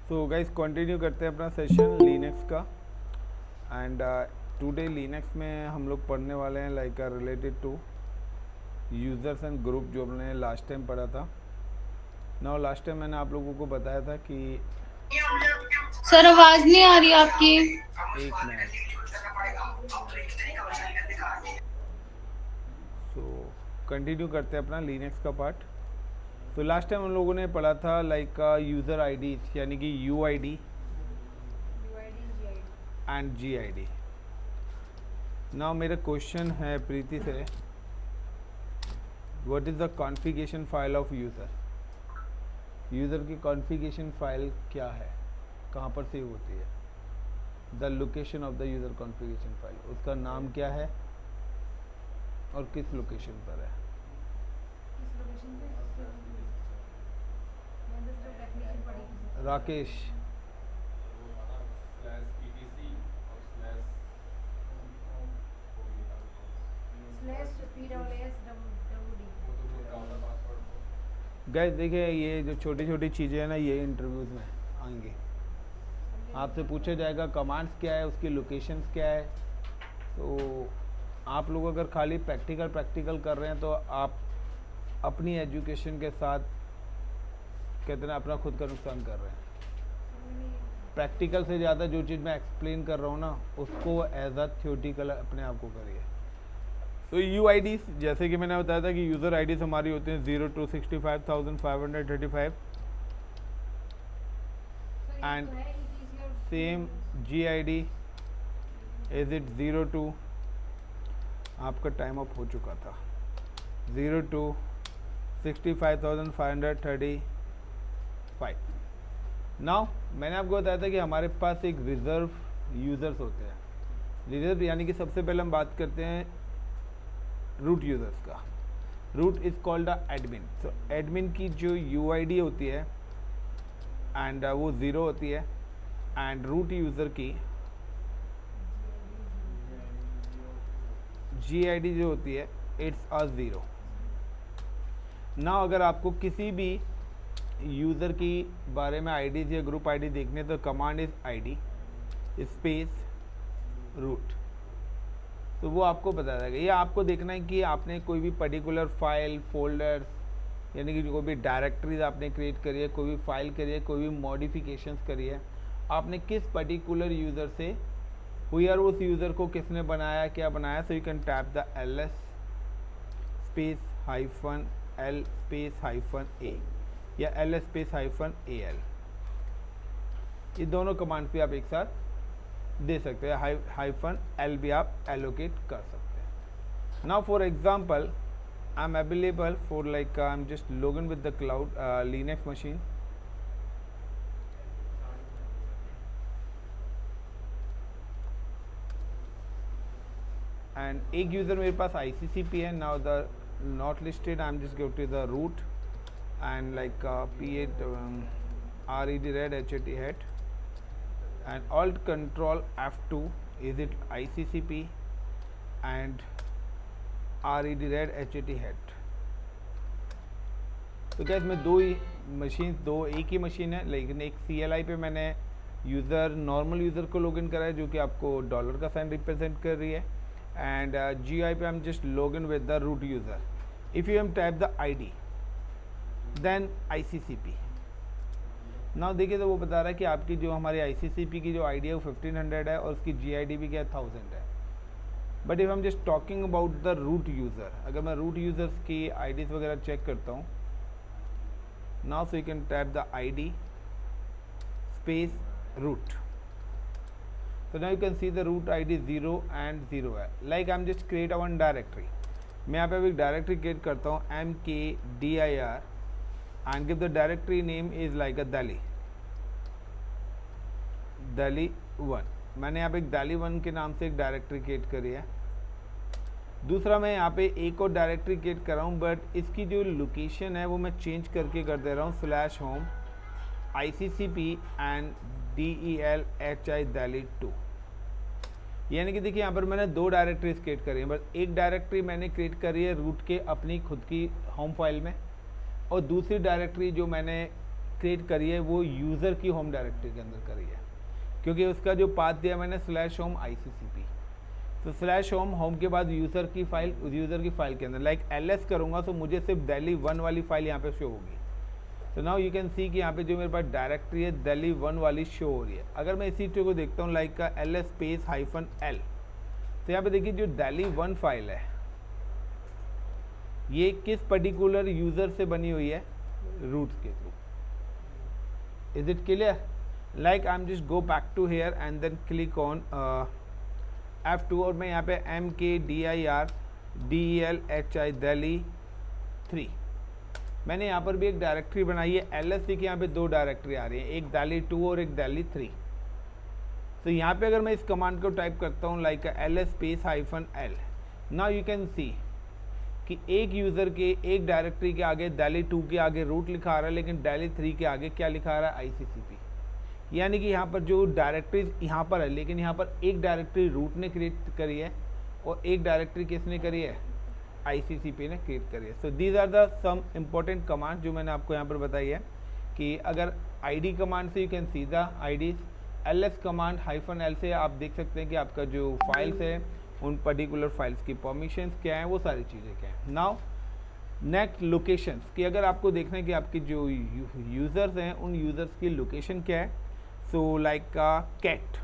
So guys continue करते हैं अपना सेशन लिनक्स का। एंड टुडे लिनक्स में हम लोग पढ़ने वाले हैं like related to users and group, जो हमने लास्ट टाइम पढ़ा था। नाउ लास्ट टाइम मैंने आप लोगों को बताया था कि सर आवाज नहीं आ रही आपकी। एक मिनट। सो कंटिन्यू करते हैं अपना लिनक्स का पार्ट। तो लास्ट टाइम हम लोगों ने पढ़ा था लाइक यूज़र आईडी यानी कि यूआईडी एंड जीआईडी। नाउ मेरा क्वेश्चन है प्रीति से, what is the configuration file of user. User की कॉन्फ़िगरेशन फाइल क्या है, कहाँ पर सेव होती है। The location of the user configuration file, उसका नाम क्या है और किस लोकेशन पर है। राकेश, गैस देखिए ये जो छोटी छोटी चीज़ें हैं ना, ये इंटरव्यूज़ में आएंगी। आपसे पूछा जाएगा कमांड्स क्या है, उसकी लोकेशंस क्या है। तो आप लोग अगर खाली प्रैक्टिकल कर रहे हैं तो आप अपनी एजुकेशन के साथ कहते हैं अपना खुद का नुकसान कर रहे हैं। प्रैक्टिकल से ज़्यादा जो चीज़ मैं एक्सप्लेन कर रहा हूँ ना, उसको एज अ थ्योरेटिकल अपने आप को करिए। तो यू आई डी, जैसे कि मैंने बताया था कि यूज़र आई डीज हमारी होती हैं 0 to 65,535 and same G I D is it 0 to, आपका टाइम अप हो चुका था, 0 to 65,535। नाउ मैंने आपको बताया था कि हमारे पास एक रिज़र्व यूज़र्स होते हैं। रिज़र्व यानी कि सबसे पहले हम बात करते हैं रूट यूज़र्स का। Root is called a admin. So admin की जो यूआईडी होती है एंड वो ज़ीरो होती है, एंड रूट यूज़र की जीआईडी जो होती है इट्स अ ज़ीरो। ना अगर आपको किसी भी यूज़र की बारे में आईडीज या ग्रुप आईडी देखने तो command is ID space root, तो वो आपको बता देगा। ये आपको देखना है कि आपने कोई भी पर्टिकुलर फाइल फोल्डर्स यानी कि कोई भी डायरेक्टरीज आपने क्रिएट करी है, कोई भी फाइल करी है, कोई भी मॉडिफिकेशंस करी है, आपने किस पर्टिकुलर यूज़र से हुई और उस यूज़र को किसने बनाया, क्या बनाया। सो you can tap the ls space hyphen l space hyphen a या ls स्पेस हाइफन al, ये दोनों कमांड्स भी आप एक साथ दे सकते हैं। हाइफन एल भी आप एलोकेट कर सकते हैं। Now for example I am available for like I am just login with the cloud Linux machine. And एक यूज़र मेरे पास ICCP है। Now the not listed, I am just go to the root and like p8 red hat hat and alt control F2 is it ICCP and red hat hat। तो gas मैं दो ही machine, दो एक ही machine है, लेकिन एक CLI पे मैंने यूज़र नॉर्मल यूज़र को लॉगिन करा है जो कि आपको डॉलर का साइन रिप्रेजेंट कर रही है, एंड GUI पे हम just login with the root user. If you am type the ID then ICCP। Now देखिए तो वो बता रहा है कि आपकी जो हमारी ICCP की जो ID है वो 1500 है और उसकी GID भी क्या 1000 है। बट इफ़ हम just talking about the root user, अगर मैं रूट यूज़र्स की IDs वगैरह चेक करता हूँ, now so you can tap the ID space root. so now you can see the root ID 0 and 0 है। Like I am just create one directory, मैं यहाँ पे अभी डायरेक्टरी क्रिएट करता हूँ mkdir and give the directory name is like a Delhi 1। मैंने यहाँ पे एक Delhi 1 के नाम से एक डायरेक्टरी क्रिएट करी है। दूसरा मैं यहाँ पे एक और डायरेक्टरी क्रिएट कर रहा हूँ, बट इसकी जो लोकेशन है वो मैं चेंज करके कर दे रहा हूँ /home ICCP and DELHI Delhi 2। यानी कि देखिए यहाँ पर मैंने दो डायरेक्टरीज क्रिएट करी हैं, बस एक डायरेक्टरी मैंने क्रिएट करी है रूट के अपनी खुद की होम फाइल में, और दूसरी डायरेक्टरी जो मैंने क्रिएट करी है वो यूज़र की होम डायरेक्टरी के अंदर करी है, क्योंकि उसका जो पाथ दिया मैंने /home ICCP। तो /home होम के बाद यूज़र की फाइल, उस यूज़र की फाइल के अंदर लाइक ls करूँगा तो मुझे सिर्फ दिल्ली 1 वाली फाइल यहाँ पे शो होगी। तो नाउ यू कैन सी कि यहाँ पे जो मेरे पास डायरेक्टरी है दिल्ली 1 वाली शो हो रही है। अगर मैं इसी चीज़ को देखता हूँ लाइक का ls-l, तो यहाँ पे देखिए जो दिल्ली 1 फाइल है ये किस पर्टिकुलर यूज़र से बनी हुई है, रूट्स के थ्रू। Is it clear? Like I am just go back to here and then click on F2 और मैं यहाँ पे MKDIRDELHI दिल्ली 3, मैंने यहाँ पर भी एक डायरेक्टरी बनाई है LSC की। यहाँ पे 2 डायरेक्टरी आ रही है, एक दिल्ली 2 और एक दिल्ली 3। तो यहाँ पे अगर मैं इस कमांड को टाइप करता हूँ like ls-l, now you can see कि एक यूज़र के एक डायरेक्टरी के आगे दिल्ली 2 के आगे रूट लिखा रहा है, लेकिन दिल्ली 3 के आगे क्या लिखा रहा है, ICCP। यानी कि यहाँ पर जो डायरेक्टरीज यहाँ पर है, लेकिन यहाँ पर एक डायरेक्टरी रूट ने क्रिएट करी है और एक डायरेक्टरी किसने करी है, ICCP ने क्रिएट करी है। So these are the some important command जो मैंने आपको यहाँ पर बताई है कि अगर ID कमांड से you can see the IDs, ls command -l से आप देख सकते हैं कि आपका जो फाइल्स है उन पर्टिकुलर फाइल्स की परमिशंस क्या है, वो सारी चीज़ें क्या हैं। नाउ नेक्स्ट लोकेशंस कि अगर आपको देखना है कि आपके जो यूज़र्स हैं उन यूज़र्स की लोकेशन क्या है। सो लाइक का कैट,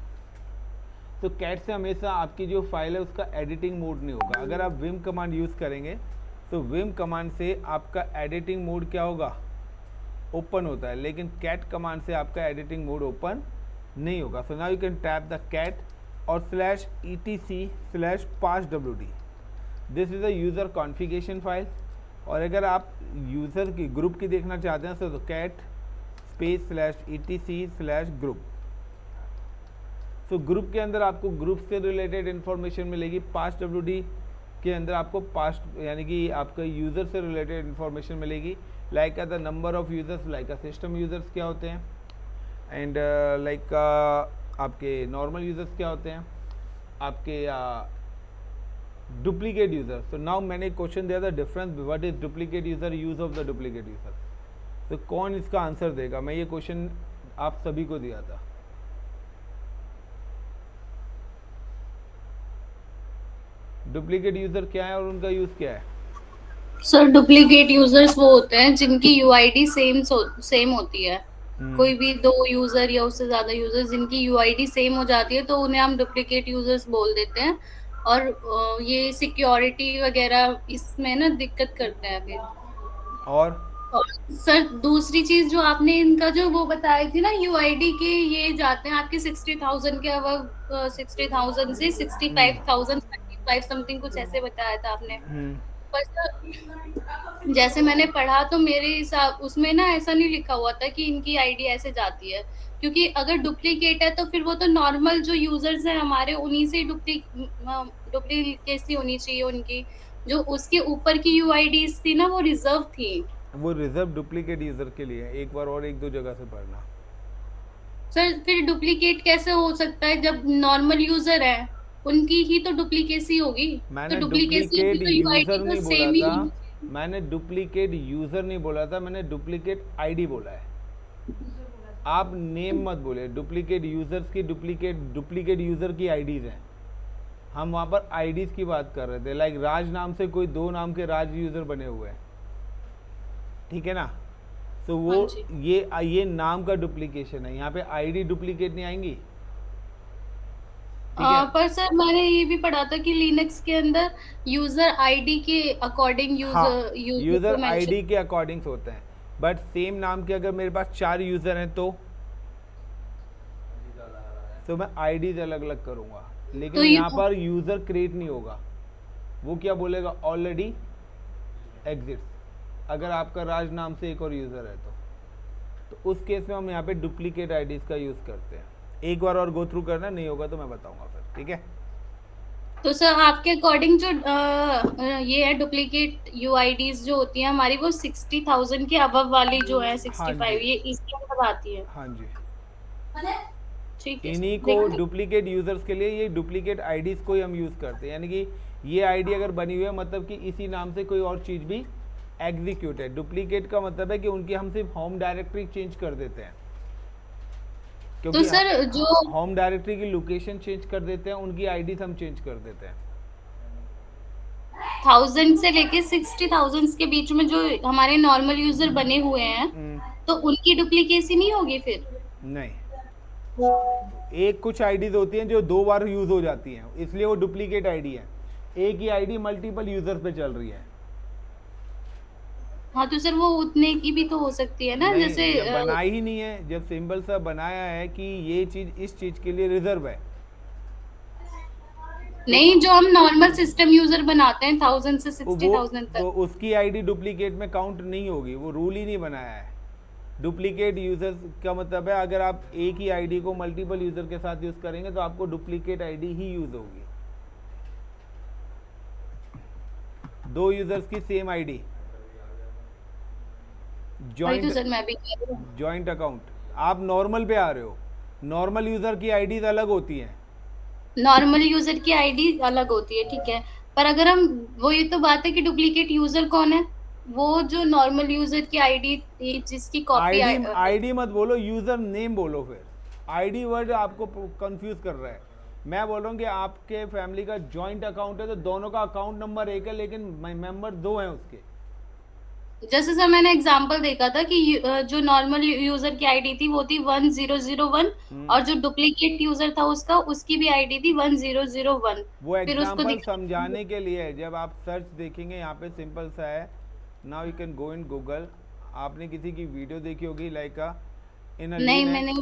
तो कैट से हमेशा आपकी जो फाइल है उसका एडिटिंग मोड नहीं होगा। अगर आप विम कमांड यूज़ करेंगे तो विम कमांड से आपका एडिटिंग मोड क्या होगा, ओपन होता है, लेकिन कैट कमांड से आपका एडिटिंग मोड ओपन नहीं होगा। So now you can tap the cat और /etc/passwd, this is a user configuration file. और अगर आप यूज़र की ग्रुप की देखना चाहते हैं तो कैट /etc/group। तो ग्रुप के अंदर आपको ग्रुप से रिलेटेड इन्फॉर्मेशन मिलेगी, passwd के अंदर आपको पास्ट यानी कि आपका यूज़र से रिलेटेड इन्फॉर्मेशन मिलेगी, like the number of users, like system users क्या होते हैं, एंड लाइक आपके नॉर्मल यूज़र्स क्या होते हैं, आपके डुप्लीकेट यूज़र। तो नाउ मैंने एक क्वेश्चन दिया था, difference what is duplicate user, use of the duplicate user. तो कौन इसका आंसर देगा, मैं ये क्वेश्चन आप सभी को दिया था। डुप्लीकेट यूज़र क्या है और उनका यूज़ क्या है? सर डुप्लीकेट यूजर्स वो होते हैं जिनकी यूआईडी सेम होती है। कोई भी 2 यूजर या उससे ज्यादा यूजर जिनकी यूआईडी सेम हो जाती है तो उन्हें हम डुप्लीकेट यूजर्स बोल देते हैं। और ये सिक्योरिटी वगैरह इसमें ना दिक्कत करते हैं फिर। और सर दूसरी चीज जो आपने इनका जो वो बताई थी ना यूआईडी के, ये जाते हैं आपके 60,000 के अबव, 60,000 से 65,000 समथिंग कुछ ऐसे बताया था आपने। पर सर जैसे मैंने पढ़ा तो मेरे हिसाब उसमें ना ऐसा नहीं लिखा हुआ था कि इनकी आईडी ऐसे जाती है, क्योंकि अगर डुप्लीकेट है तो फिर वो तो नॉर्मल जो यूजर्स हैं हमारे उन्हीं से डुप्लीकेसी होनी चाहिए उनकी। जो उसके ऊपर की यूआईडीज थी ना वो रिजर्व थी। वो रिजर्व डुप्लीकेट यूज़र के लिए है, एक बार और 1-2 जगह से पढ़ना। सर फिर डुप्लीकेट कैसे हो सकता है जब नॉर्मल यूजर है उनकी ही तो डुप्लीकेसी होगी। मैंने तो डुप्लीकेट तो यूआईडी यूज़र तो नहीं बोला सेम ही था, होनी चाहिए। मैंने डुप्लीकेट यूज़र नहीं बोला था, मैंने डुप्लीकेट आईडी बोला है। आप नेम मत बोले, डुप्लीकेट यूज़र्स की डुप्लीकेट यूज़र की आईडीज़ हैं। हम वहाँ पर आईडीज़ की बात कर रहे थे, लाइक राज नाम से कोई 2 नाम के राज यूज़र बने हुए हैं, ठीक है ना। तो वो ये नाम का डुप्लीकेशन है, यहाँ पे आईडी डुप्लीकेट नहीं आएंगी। पर सर मैंने ये भी पढ़ा था कि लिनक्स के अंदर यूजर आईडी के अकॉर्डिंग यूजर आईडी के अकॉर्डिंग होते हैं, बट सेम नाम के अगर मेरे पास 4 यूजर हैं तो मैं आईडीज अलग अलग करूंगा, लेकिन तो यहाँ पर यूजर क्रिएट नहीं होगा। वो क्या बोलेगा, ऑलरेडी एग्जिस्ट। अगर आपका राज नाम से एक और यूजर है तो उस केस में हम यहाँ पे डुप्लीकेट आईडीज का यूज करते हैं। एक बार और गो थ्रू करना, नहीं होगा तो मैं बताऊंगा फिर, ठीक है। तो सर आपके अकॉर्डिंग जो ये है डुप्लीकेट यूआईडीज जो होती हैं हमारी वो 60,000 के अबव वाली जो है 65 ये इसके अंदर आती है। हाँ जी, ठीक है। इन्हीं को डुप्लीकेट यूजर्स के लिए ये डुप्लीकेट आईडीज को हम यूज करते हैं, यानी कि ये आईडी अगर बनी हुई है मतलब कि इसी नाम से कोई और चीज भी एग्जीक्यूट है। डुप्लीकेट का मतलब है कि उनकी हम सिर्फ होम डायरेक्टरी चेंज कर देते हैं, तो क्योंकि सर जो होम डायरेक्टरी की लोकेशन चेंज कर देते हैं, उनकी आईडीज हम चेंज कर देते हैं। 1000 से लेके 60,000 के बीच में जो हमारे नॉर्मल यूजर बने हुए हैं, तो उनकी डुप्लीकेसी नहीं होगी फिर? नहीं, एक कुछ आईडीज होती हैं जो 2 बार यूज हो जाती हैं, इसलिए वो डुप्लीकेट आईडी है। एक ही आईडी मल्टीपल यूजर पे चल रही है। हाँ तो सर वो उतने की भी तो हो सकती है ना, नहीं, जैसे जब बनाई ही नहीं है, जब सिंबल सा बनाया है कि ये चीज इस चीज के लिए रिजर्व है, नहीं, जो हम नॉर्मल सिस्टम यूजर बनाते हैं 1000 से वो 60,000 तक। तो उसकी आईडी डुप्लीकेट में काउंट नहीं होगी, वो रूल ही नहीं बनाया है। डुप्लीकेट यूजर का मतलब है अगर आप एक ही आईडी को मल्टीपल यूजर के साथ यूज करेंगे तो आपको डुप्लीकेट आईडी ही यूज होगी। 2 यूजर्स की सेम आईडी, वही तो जॉइंट सर मैं भी कह रही हूँ। Joint account. आप नॉर्मल पे आ रहे हो, नॉर्मल यूजर की आईडीज अलग होती हैं। नॉर्मल यूजर की आईडी अलग होती है, ठीक है, पर अगर हम, वो ये तो बात है कि डुप्लीकेट यूजर कौन है? वो जो नॉर्मल यूजर की आईडी जिसकी कॉपी आईडी आईडी मत बोलो, यूजर नेम बोलो। फिर आईडी वर्ड आपको कंफ्यूज कर रहा है। मैं बोल रहा हूँ कि आपके फैमिली का जॉइंट अकाउंट है तो दोनों का अकाउंट नंबर एक है, लेकिन मेंबर 2 हैं उसके। जैसे सर मैंने एग्जांपल देखा था कि जो नॉर्मल यूजर की आईडी थी वो थी 1001, और जो डुप्लीकेट यूजर था उसका, उसकी भी आईडी थी 1001। वो फिर उसको एग्जाम्पल समझाने के लिए है। जब आप सर्च देखेंगे यहाँ पे सिंपल सा है, now you can go in Google. आपने किसी की वीडियो देखी होगी, लाइक इन अ नहीं, लीन मैंने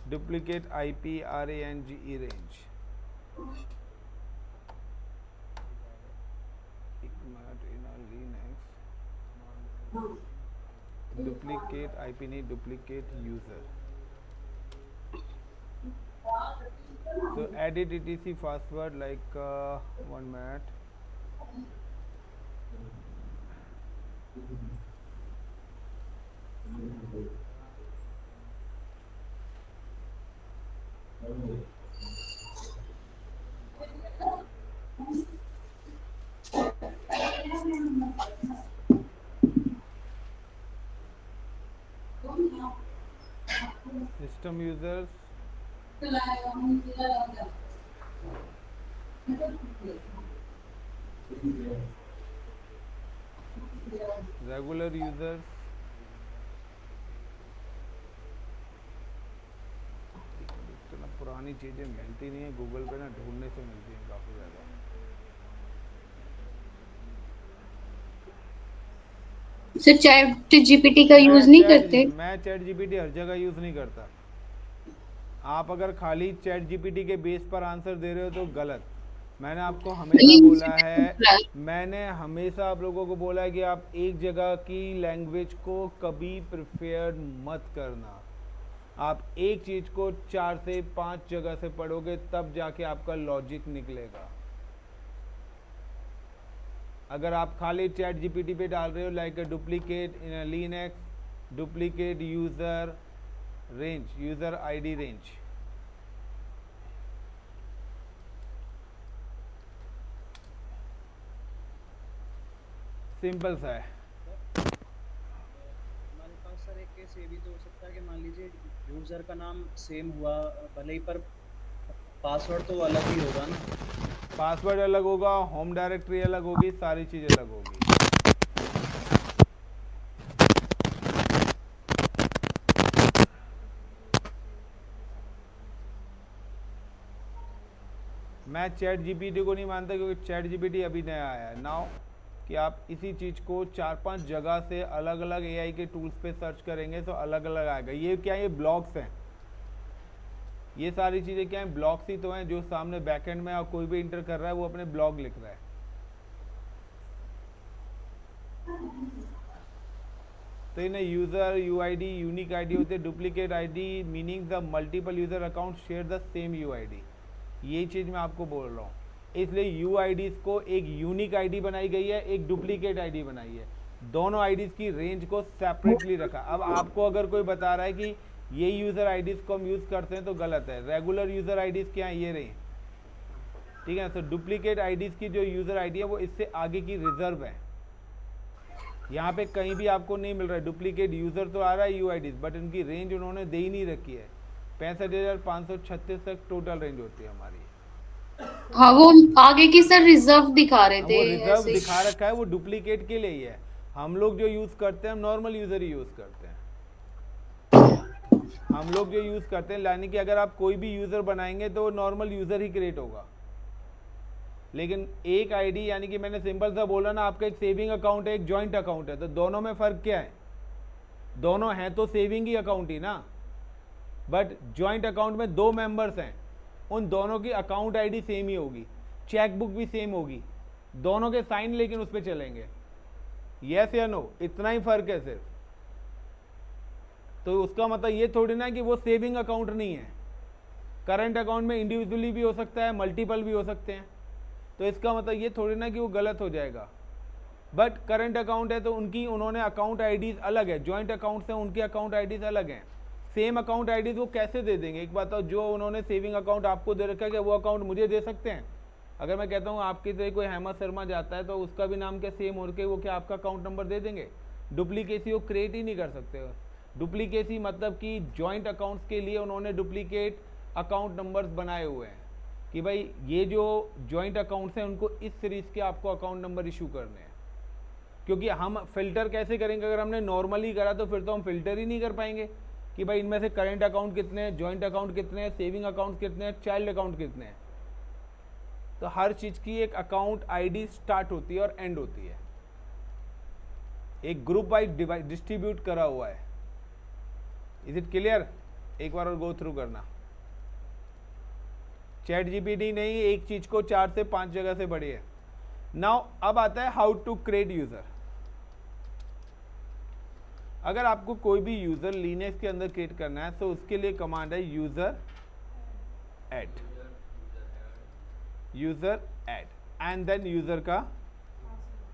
duplicate IP RANGE range. Duplicate IP नहीं, duplicate user. So edit etc password like 1 minute. System users, regular users, इतना पुरानी चीज़ें मिलती नहीं है गूगल पे ना, ढूंढने से मिलती हैं काफ़ी ज़्यादा। सर चैट जीपीटी का यूज नहीं करते? मैं चैट जीपीटी हर जगह यूज़ नहीं करता। आप अगर खाली चैट जीपीटी के बेस पर आंसर दे रहे हो तो गलत। मैंने आपको हमेशा बोला है, मैंने हमेशा आप लोगों को बोला है कि आप एक जगह की लैंग्वेज को कभी प्रिफेयर मत करना। आप एक चीज़ को 4 से 5 जगह से पढ़ोगे तब जाके आपका लॉजिक निकलेगा। अगर आप खाली चैट जीपीटी पे डाल रहे हो like duplicate in Linux, duplicate user range, user ID range, simple सा है। हमारे पास सर एक केस ये भी तो हो सकता है कि मान लीजिए यूजर का नाम सेम हुआ भले ही, पर पासवर्ड तो अलग ही होगा ना। पासवर्ड अलग होगा, होम डायरेक्टरी अलग होगी, सारी चीज़ अलग होगी। मैं चैट जीपीटी को नहीं मानता, क्योंकि चैट जीपीटी अभी नया आया है नाउ, कि आप इसी चीज़ को 4-5 जगह से अलग अलग एआई के टूल्स पे सर्च करेंगे तो अलग अलग आएगा। ये क्या, ये ब्लॉक्स हैं, ये सारी चीज़ें क्या हैं, ब्लॉक्स ही तो हैं। जो सामने बैकएंड में और कोई भी इंटर कर रहा है वो अपने ब्लॉग लिख रहा है। तो इन्हें यूज़र यूआईडी यूनिक आईडी होते हैं। Duplicate ID meaning the multiple user account share the same UID. यही चीज़ मैं आपको बोल रहा हूँ। इसलिए यूआईडीज़ को एक यूनिक आईडी बनाई गई है, एक डुप्लीकेट आईडी बनाई है। दोनों आईडीज़ की रेंज को सेपरेटली रखा। अब आपको अगर कोई बता रहा है कि ये यूज़र आईडीज़ को हम यूज़ करते हैं तो गलत है। रेगुलर यूज़र आईडीज़ क्या है, ये रही, ठीक है। तो डुप्लीकेट आईडीज की जो यूज़र आईडी है वो इससे आगे की रिजर्व है, यहाँ पे कहीं भी आपको नहीं मिल रहा है। डुप्लीकेट यूज़र तो आ रहा है यूआईडीज, बट इनकी रेंज उन्होंने दे ही नहीं रखी है। 65,536 तक टोटल रेंज होती है हमारी। हाँ, वो आगे की सर रिजर्व दिखा रहे हाँ, थे वो रिजर्व ऐसे ही। दिखा रखा है, वो डुप्लीकेट के लिए ही है। हम लोग जो यूज़ करते हैं, हम नॉर्मल यूज़र ही यूज़ करते हैं। हम लोग जो यूज़ करते हैं, यानी कि अगर आप कोई भी यूज़र बनाएंगे तो नॉर्मल यूज़र ही क्रिएट होगा। लेकिन एक आईडी, यानी कि मैंने सिंपल सा बोला ना, आपका एक सेविंग अकाउंट है, एक जॉइंट अकाउंट है, तो दोनों में फ़र्क क्या है? दोनों हैं तो सेविंग ही अकाउंट ही ना, बट जॉइंट अकाउंट में 2 मेंबर्स हैं, उन दोनों की अकाउंट आईडी सेम ही होगी, चेकबुक भी सेम होगी, दोनों के साइन लेकिन उस पर चलेंगे। यस या नो? इतना ही फ़र्क है सिर्फ। तो उसका मतलब ये थोड़ी ना कि वो सेविंग अकाउंट नहीं है। करंट अकाउंट में इंडिविजुअली भी हो सकता है, मल्टीपल भी हो सकते हैं, तो इसका मतलब ये थोड़ी ना कि वो गलत हो जाएगा। बट करंट अकाउंट है तो उन्होंने अकाउंट आईडीज अलग है, जॉइंट अकाउंट से उनके अकाउंट आईडीज अलग हैं। सेम अकाउंट आईडीज वो कैसे दे देंगे? एक बात, जो उन्होंने सेविंग अकाउंट आपको दे रखा है, क्या वो अकाउंट मुझे दे सकते हैं? अगर मैं कहता हूँ आपकी तरह कोई हेमंत शर्मा जाता है तो उसका भी नाम क्या सेम हो के वो क्या आपका अकाउंट नंबर दे देंगे? डुप्लीकेसी वो क्रिएट ही नहीं कर सकते। डुप्लीकेसी मतलब कि जॉइंट अकाउंट्स के लिए उन्होंने डुप्लीकेट अकाउंट नंबर्स बनाए हुए हैं कि भाई ये जो जॉइंट अकाउंट्स हैं उनको इस सीरीज़ के आपको अकाउंट नंबर इशू करने हैं। क्योंकि हम फिल्टर कैसे करेंगे? अगर हमने नॉर्मली करा तो फिर तो हम फिल्टर ही नहीं कर पाएंगे कि भाई इनमें से करंट अकाउंट कितने हैं, जॉइंट अकाउंट कितने हैं, सेविंग अकाउंट कितने हैं, चाइल्ड अकाउंट कितने हैं। तो हर चीज़ की एक अकाउंट आईडी स्टार्ट होती है और एंड होती है, एक ग्रुप वाइज डिस्ट्रीब्यूट करा हुआ है। Is it clear? एक बार और गो थ्रू करना। चैट जीपीटी नहीं, एक चीज को 4 से 5 जगह से बड़ी है। नाउ अब आता है हाउ टू क्रिएट यूजर। अगर आपको कोई भी यूजर लिनक्स के अंदर क्रिएट करना है तो उसके लिए कमांड है user add, user add and then user का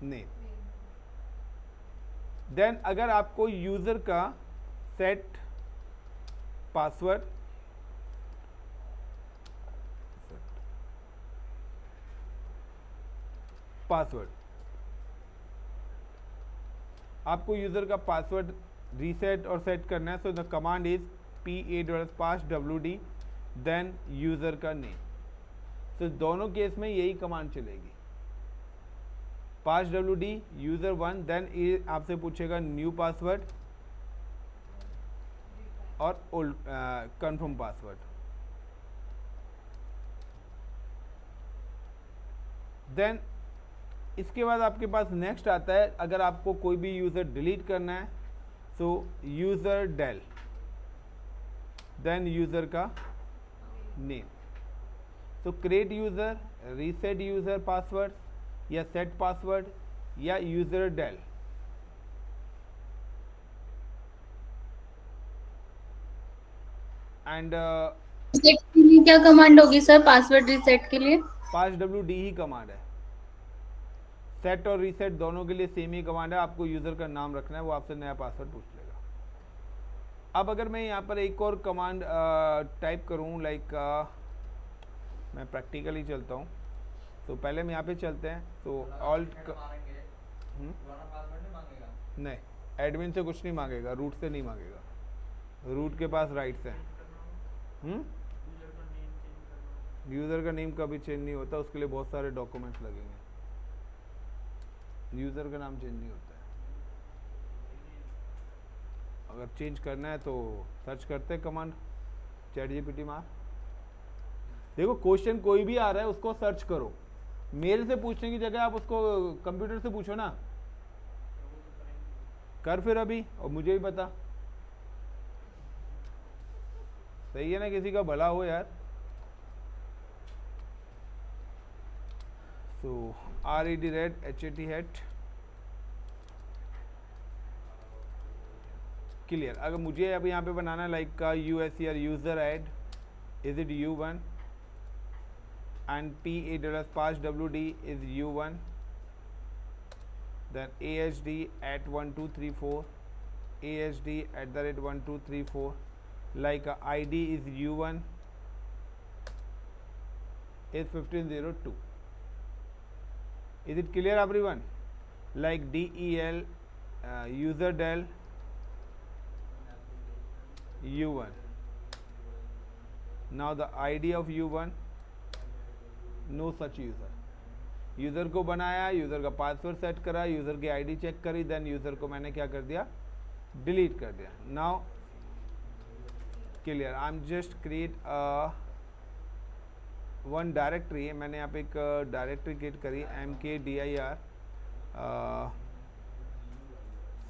नेम। देन अगर आपको यूजर का सेट पासवर्ड, आपको यूजर का पासवर्ड रीसेट और सेट करना है, so the command is pa_passwd देन यूजर का नेम। तो दोनों केस में यही कमांड चलेगी, passwd user1, देन आपसे पूछेगा न्यू पासवर्ड और ओल्ड कंफर्म पासवर्ड। देन इसके बाद आपके पास नेक्स्ट आता है, अगर आपको कोई भी यूज़र डिलीट करना है तो यूज़र डेल, देन यूज़र का नेम। तो create user, reset user password या सेट पासवर्ड या यूज़र डेल। एंड रिसेट के लिए क्या कमांड होगी सर? पासवर्ड रिसेट के लिए passwd ही कमांड है। सेट और रीसेट दोनों के लिए सेम ही कमांड है। आपको यूज़र का नाम रखना है, वो आपसे नया पासवर्ड पूछ लेगा। अब अगर मैं यहाँ पर एक और कमांड टाइप करूँ, लाइक मैं प्रैक्टिकली चलता हूँ, तो पहले हम यहाँ पे चलते हैं। तो ऑल्ट नहीं, एडमिन से कुछ नहीं मांगेगा, रूट से नहीं मांगेगा, रूट के पास राइट्स हैं। यूज़र का नेम कभी चेंज नहीं होता, उसके लिए बहुत सारे डॉक्यूमेंट्स लगेंगे। यूज़र का नाम चेंज नहीं होता है। अगर चेंज करना है तो सर्च करते हैं कमांड चैट जीपीटी मार। देखो क्वेश्चन कोई भी आ रहा है उसको सर्च करो, मेल से पूछने की जगह आप उसको कंप्यूटर से पूछो ना। कर फिर अभी, और मुझे भी बता। सही है ना, किसी का भला हो यार। तो RED red HAT hat clear. अगर मुझे अब यहाँ पे बनाना है लाइक का USER user add, is it U1 and PA_passwd is U1, then AHD at 1234, AHD @1234, like ID is U1, is 1502. Is it clear everyone? Like del user del u1. Now the ID of u1, no such user. User को बनाया, user का password set करा, user की ID check करी, then user को मैंने क्या कर दिया, डिलीट कर दिया. Now clear. I am just create one directory. मैंने यहाँ पे एक डायरेक्टरी क्रिएट करी mkdir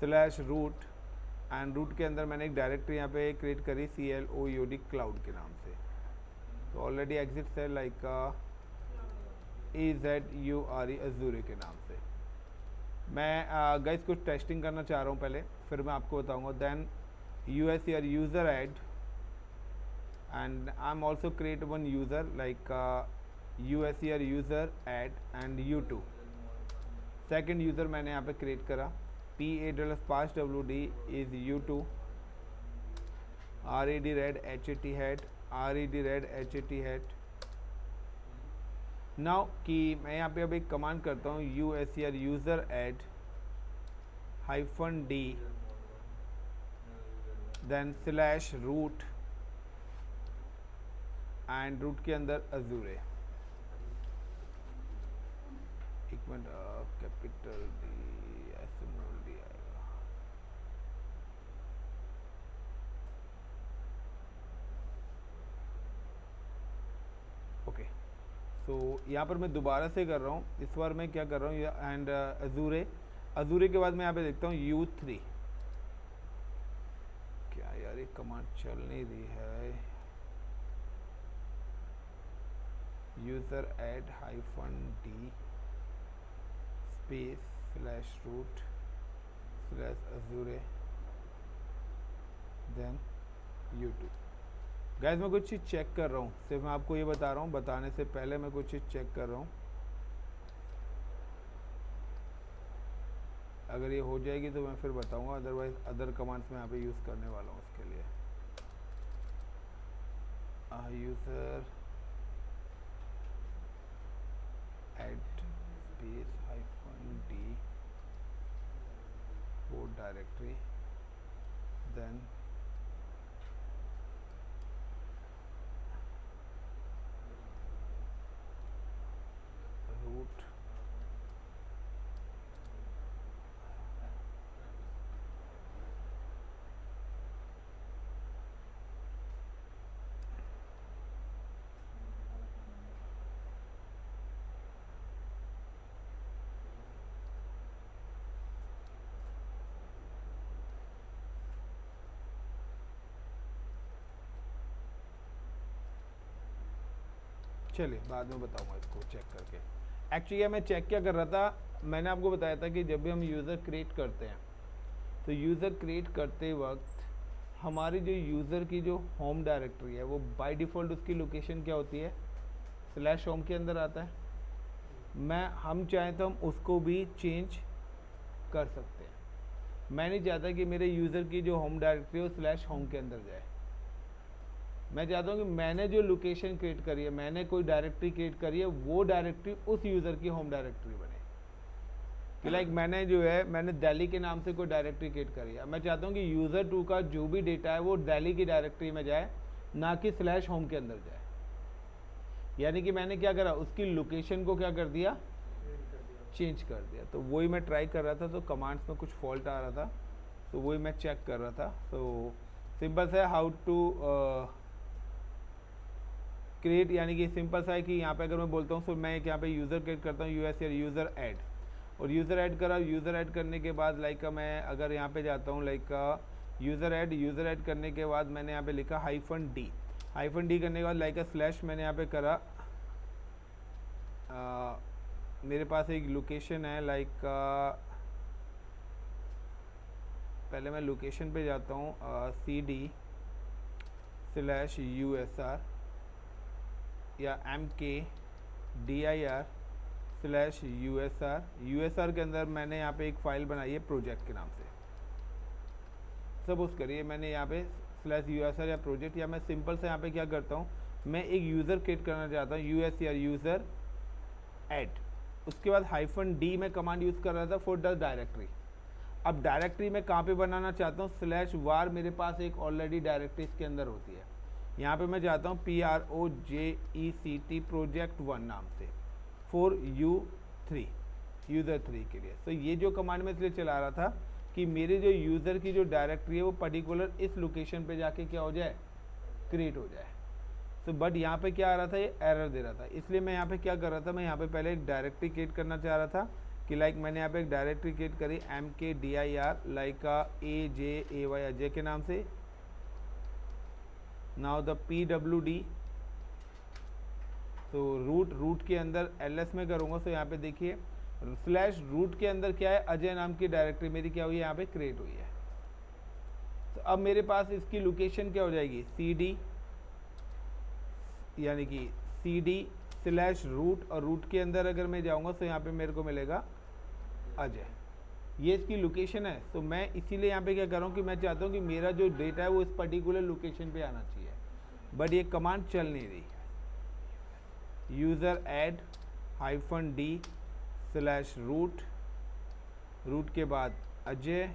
slash root, and root के अंदर मैंने एक डायरेक्टरी यहाँ पे क्रिएट करी CLOUD क्लाउड के नाम से. तो ऑलरेडी एग्जिट है लाइक AZURE अजूरे के नाम से. मैं गाइस कुछ टेस्टिंग करना चाह रहा हूँ पहले, फिर मैं आपको बताऊँगा. Then USER user add, and I'm also create one user like USER user add and U2. second user मैंने यहाँ पे create करा. PA_passwd is U2. RED red HAT hat RED red HAT hat. now कि मैं यहाँ पे अब एक कमांड करता हूँ USER user add -d then slash root and root के अंदर अजूरे. एक minute, capital D small D आएगा. ओके, सो यहाँ पर मैं दोबारा से कर रहा हूँ. इस बार मैं क्या कर रहा हूँ, एंड अजूरे. अजूरे के बाद मैं यहाँ पे देखता हूँ U3. क्या यार ये कमांड चल नहीं रही है. User add -d space slash root slash Azure then U2. Guys मैं कुछ चीज़ चेक कर रहा हूँ, सिर्फ मैं आपको ये बता रहा हूँ, बताने से पहले मैं कुछ चीज़ चेक कर रहा हूँ. अगर ये हो जाएगी तो मैं फिर बताऊँगा, अदरवाइज अदर कमांड्स में यहाँ पे यूज़ करने वाला हूँ उसके लिए. User add space -d for directory, then root चलिए बाद में बताऊंगा इसको चेक करके. एक्चुअली मैं चेक क्या कर रहा था, मैंने आपको बताया था कि जब भी हम यूज़र क्रिएट करते हैं तो यूज़र क्रिएट करते वक्त हमारी जो यूज़र की जो होम डायरेक्टरी है वो बाय डिफ़ॉल्ट उसकी लोकेशन क्या होती है, स्लैश होम के अंदर आता है. हम चाहें तो हम उसको भी चेंज कर सकते हैं. मैं नहीं चाहता कि मेरे यूज़र की जो होम डायरेक्टरी हो स्लैश होम के अंदर जाए. मैं चाहता हूँ कि मैंने जो लोकेशन क्रिएट करी है, मैंने कोई डायरेक्टरी क्रिएट करी है, वो डायरेक्टरी उस यूज़र की होम डायरेक्टरी बने. कि लाइक मैंने दिल्ली के नाम से कोई डायरेक्टरी क्रिएट करी है, मैं चाहता हूँ कि यूज़र 2 का जो भी डेटा है वो दिल्ली की डायरेक्टरी में जाए, ना कि स्लैश होम के अंदर जाए. यानी कि मैंने क्या करा, उसकी लोकेशन को क्या कर दिया, चेंज कर दिया. तो वही मैं ट्राई कर रहा था, तो कमांड्स में कुछ फॉल्ट आ रहा था, तो वही मैं चेक कर रहा था. तो सिंपल सा है हाउ टू क्रिएट, यानी कि सिंपल सा है कि यहाँ पे अगर मैं बोलता हूँ तो मैं यहाँ पे यूज़र क्रिएट करता हूँ USER यूज़र ऐड, और यूज़र ऐड करा. यूज़र ऐड करने के बाद लाइक मैं अगर यहाँ पे जाता हूँ लाइक यूज़र ऐड करने के बाद मैंने यहाँ पे लिखा -d करने के बाद लाइक स्लैश मैंने यहाँ पे करा. मेरे पास एक लोकेशन है लाइक पहले मैं लोकेशन पे जाता हूँ CD/USR या MKDIR/USR के अंदर मैंने यहाँ पे एक फ़ाइल बनाई है प्रोजेक्ट के नाम से. सपोज करिए मैंने यहाँ पे /USR या प्रोजेक्ट, या मैं सिंपल से यहाँ पे क्या करता हूँ, मैं एक यूज़र क्रिएट करना चाहता हूँ, USER यूज़र ऐड, उसके बाद -d में कमांड यूज़ कर रहा था फॉर द डायरेक्टरी। अब डायरेक्टरी मैं कहाँ पे बनाना चाहता हूँ, /var मेरे पास एक ऑलरेडी डायरेक्टरी इसके अंदर होती है। यहाँ पे मैं चाहता हूँ PROJECT प्रोजेक्ट 1 नाम से फॉर U3 यूज़र 3 के लिए। तो ये जो कमांड मैं इसलिए चला रहा था कि मेरे जो यूज़र की जो डायरेक्टरी है वो पर्टिकुलर इस लोकेशन पे जाके क्या हो जाए, क्रिएट हो जाए। तो बट यहाँ पे क्या आ रहा था, ये एरर दे रहा था। इसलिए मैं यहाँ पे क्या कर रहा था, मैं यहाँ पे पहले एक डायरेक्टरी क्रिएट करना चाह रहा था कि लाइक मैंने यहाँ पे एक डायरेक्टरी क्रिएट करी MKDIR लाइक AJAY अजय के नाम से। नाउ द PWD, तो रूट के अंदर LS में करूँगा। तो यहाँ पे देखिए /root के अंदर क्या है, अजय नाम की डायरेक्टरी मेरी क्या हुई है, यहाँ पे क्रिएट हुई है। तो अब मेरे पास इसकी लोकेशन क्या हो जाएगी, CD, यानी कि CD/root, और रूट के अंदर अगर मैं जाऊंगा तो यहाँ पे मेरे को मिलेगा अजय, ये इसकी लोकेशन है। तो मैं इसीलिए यहाँ पे क्या कर रहा हूँ कि मैं चाहता हूँ कि मेरा जो डेटा है वो इस पर्टिकुलर लोकेशन पे आना चाहिए, बट ये कमांड चल नहीं रही। यूज़र ऐड -d/root, रूट के बाद अजय,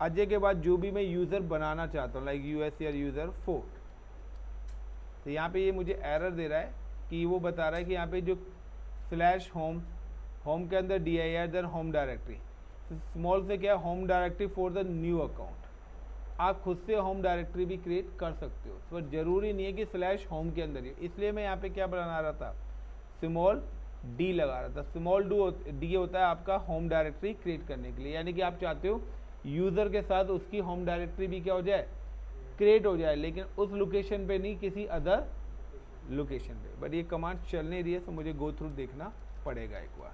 अजय के बाद जो भी मैं यूज़र बनाना चाहता हूँ लाइक USER यूज़र 4। तो यहाँ पे ये मुझे एरर दे रहा है कि वो बता रहा है कि यहाँ पे जो /home, होम के अंदर dir then home directory, small से क्या है, home directory for the new account. आप खुद से होम डायरेक्टरी भी क्रिएट कर सकते हो, पर ज़रूरी नहीं है कि /home के अंदर ही। इसलिए मैं यहाँ पे क्या बना रहा था, स्मॉल d लगा रहा था। स्मॉल d होता है आपका होम डायरेक्टरी क्रिएट करने के लिए, यानी कि आप चाहते हो यूज़र के साथ उसकी होम डायरेक्टरी भी क्या हो जाए, क्रिएट हो जाए, लेकिन उस लोकेशन पे नहीं, किसी अदर लोकेशन पे। बट ये कमांड चल नहीं रही है, तो मुझे गो थ्रू देखना पड़ेगा एक बार।